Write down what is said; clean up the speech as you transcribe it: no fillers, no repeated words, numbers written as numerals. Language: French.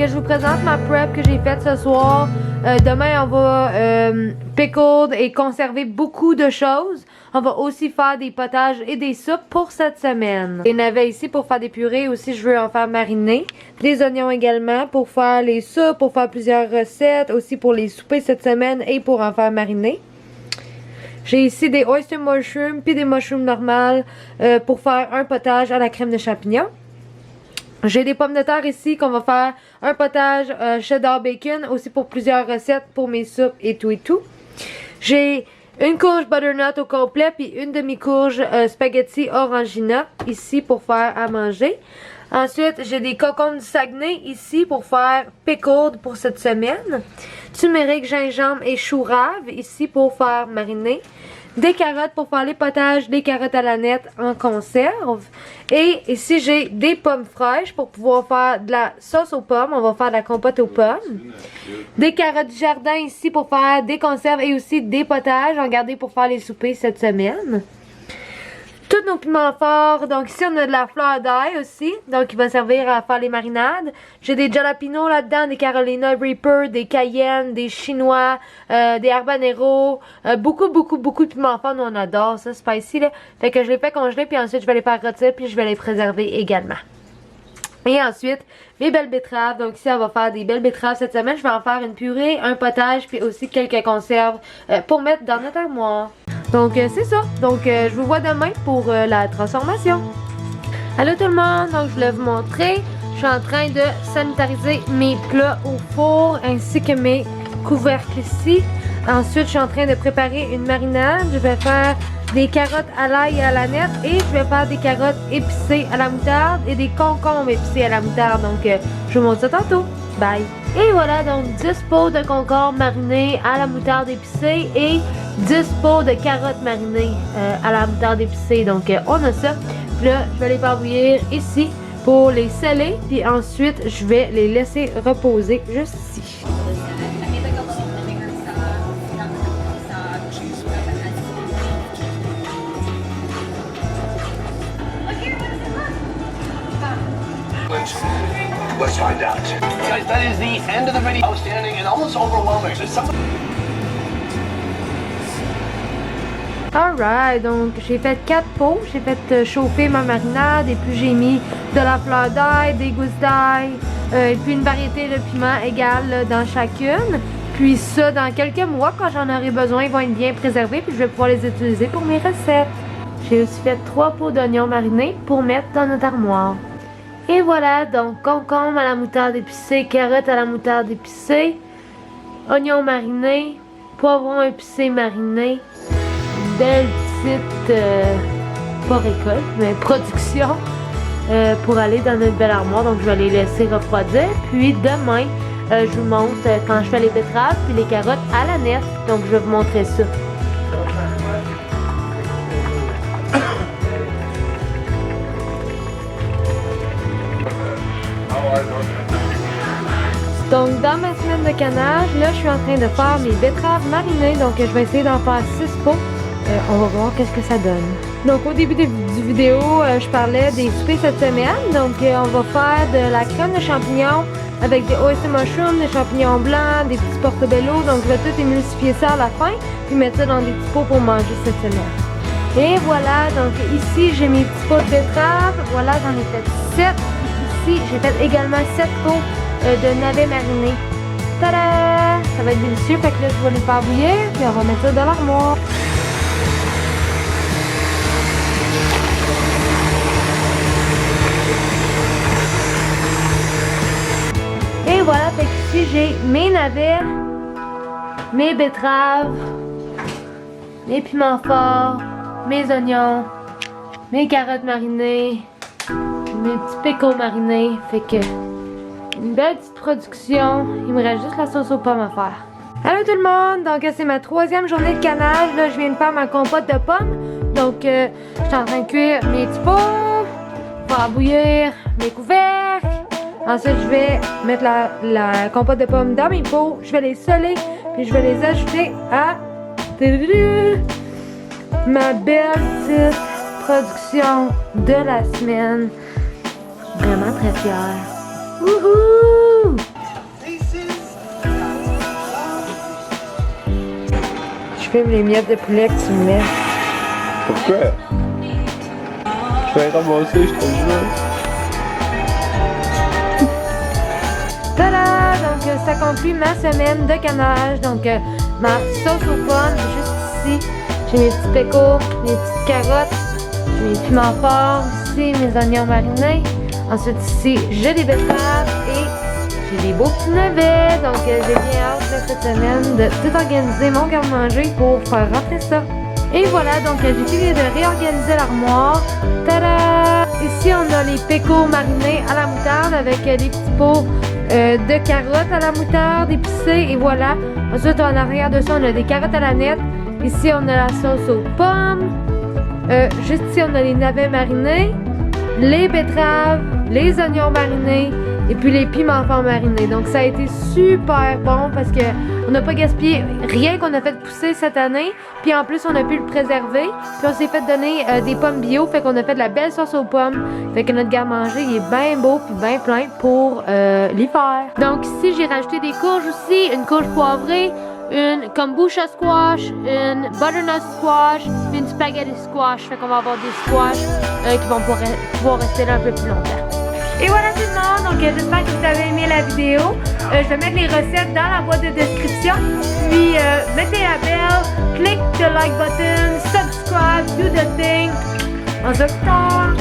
je vous présente ma prep que j'ai faite ce soir. Demain, on va pickle et conserver beaucoup de choses. On va aussi faire des potages et des soupes pour cette semaine. Des navets ici pour faire des purées. Aussi, je veux en faire mariner. Des oignons également pour faire les soupes, pour faire plusieurs recettes. Aussi pour les souper cette semaine et pour en faire mariner. J'ai ici des oyster mushrooms puis des mushrooms normales pour faire un potage à la crème de champignons. J'ai des pommes de terre ici qu'on va faire un potage cheddar bacon aussi pour plusieurs recettes pour mes soupes et tout et tout. J'ai une courge butternut au complet puis une demi-courge spaghetti orangina ici pour faire à manger. Ensuite, j'ai des cocombes du Saguenay ici pour faire pickled pour cette semaine. Turmeric, gingembre et chou rave ici pour faire mariner. Des carottes pour faire les potages, des carottes à la nette en conserve. Et ici, j'ai des pommes fraîches pour pouvoir faire de la sauce aux pommes. On va faire de la compote aux pommes. Des carottes du jardin ici pour faire des conserves et aussi des potages. En garder pour faire les soupers cette semaine. Tous nos piments forts. Donc ici, on a de la fleur d'ail aussi. Donc, il va servir à faire les marinades. J'ai des jalapenos là-dedans, des Carolina Reaper, des Cayenne, des Chinois, des habanero. Beaucoup de piments forts. Nous, on adore ça, spicy, là. Fait que je les fais congeler, puis ensuite, je vais les faire rôtir, puis je vais les préserver également. Et ensuite, mes belles betteraves. Donc ici, on va faire des belles betteraves cette semaine. Je vais en faire une purée, un potage, puis aussi quelques conserves pour mettre dans notre armoire. Donc c'est ça. Donc je vous vois demain pour la transformation. Allô tout le monde, donc je voulais vous montrer. Je suis en train de sanitariser mes plats au four ainsi que mes couvercles ici. Ensuite, je suis en train de préparer une marinade. Je vais faire des carottes à l'ail et à la nette et je vais faire des carottes épicées à la moutarde et des concombres épicés à la moutarde. Donc je vous montre ça tantôt. Bye! Et voilà, donc 10 pots de concombres marinés à la moutarde épicée et 10 pots de carottes marinées à la moutarde épicée. Donc on a ça. Puis là, je vais les faire bouillir ici pour les sceller. Puis ensuite, je vais les laisser reposer juste ici. Let's find out. Guys, that is the end of the video. Outstanding and almost overwhelming. Alright, donc j'ai fait 4 pots. J'ai fait chauffer ma marinade et puis j'ai mis de la fleur d'ail, des gousses d'ail et puis une variété de piments égale là, dans chacune. Puis ça, dans quelques mois, quand j'en aurai besoin, ils vont être bien préservés puis je vais pouvoir les utiliser pour mes recettes. J'ai aussi fait 3 pots d'oignons marinés pour mettre dans notre armoire. Et voilà, donc concombre à la moutarde épicée, carottes à la moutarde épicée, oignons marinés, poivrons épicés marinés, belle petite, pas récolte, mais production pour aller dans notre belle armoire. Donc je vais les laisser refroidir. Puis demain, je vous montre quand je fais les betteraves puis les carottes à la nette. Donc je vais vous montrer ça. Donc dans ma semaine de canage, là je suis en train de faire mes betteraves marinées. Donc je vais essayer d'en faire 6 pots. On va voir qu'est-ce que ça donne. Donc au début du vidéo, je parlais des soupers cette semaine. Donc on va faire de la crème de champignons avec des oyster mushrooms, des champignons blancs, des petits portobello. Donc je vais tout émulsifier ça à la fin. Puis mettre ça dans des petits pots pour manger cette semaine. Et voilà, donc ici j'ai mes petits pots de betteraves. Voilà, j'en ai fait 7. Ici j'ai fait également 7 pots de navets marinés. Tada! Ça va être délicieux, fait que là je vais les faire bouillir, puis on va mettre ça dans l'armoire. Et voilà, fait que ici j'ai mes navets, mes betteraves, mes piments forts, mes oignons, mes carottes marinées, mes petits pickles marinés, fait que une belle petite production. Il me reste juste la sauce aux pommes à faire. Allô tout le monde, donc c'est ma 3e journée de canage. Là, je viens de faire ma compote de pommes. Donc, je suis en train de cuire mes petits pots, faire bouillir mes couvercles. Ensuite, je vais mettre la compote de pommes dans mes pots. Je vais les sceller, puis je vais les ajouter à ma belle petite production de la semaine. Vraiment très fière. Wouhou! filme les miettes de poulet que tu me mets. Pourquoi? Je vais ramasser, je te jure. Tada! Donc, ça conclut ma semaine de canage. Donc, ma sauce aux pommes, juste ici. J'ai mes petits pécos, mes petites carottes, j'ai mes piments forts, ici mes oignons marinés. Ensuite, ici, j'ai des betteraves et j'ai des beaux petits navets. Donc, j'ai bien hâte là, cette semaine de tout organiser mon garde-manger pour faire rentrer ça. Et voilà, donc j'ai fini de réorganiser l'armoire. Tada! Ici, on a les pécos marinés à la moutarde avec des petits pots de carottes à la moutarde épicées. Et voilà. Ensuite, en arrière de ça, on a des carottes à la nette. Ici, on a la sauce aux pommes. Juste ici, on a les navets marinés, les betteraves, les oignons marinés et puis les piments forts marinés. Donc, ça a été super bon parce que on n'a pas gaspillé rien qu'on a fait pousser cette année. Puis en plus, on a pu le préserver. Puis on s'est fait donner des pommes bio. Fait qu'on a fait de la belle sauce aux pommes. Fait que notre garde-manger, il est bien beau puis bien plein pour l'hiver. Donc ici, j'ai rajouté des courges aussi. Une courge poivrée, une kombucha squash, une butternut squash, puis une spaghetti squash. Fait qu'on va avoir des squash qui vont pouvoir rester là un peu plus longtemps. Et voilà tout le monde, donc j'espère que vous avez aimé la vidéo. Je vais mettre les recettes dans la boîte de description. Puis mettez la belle, click the like button, subscribe, do the thing. On se retrouve plus tard.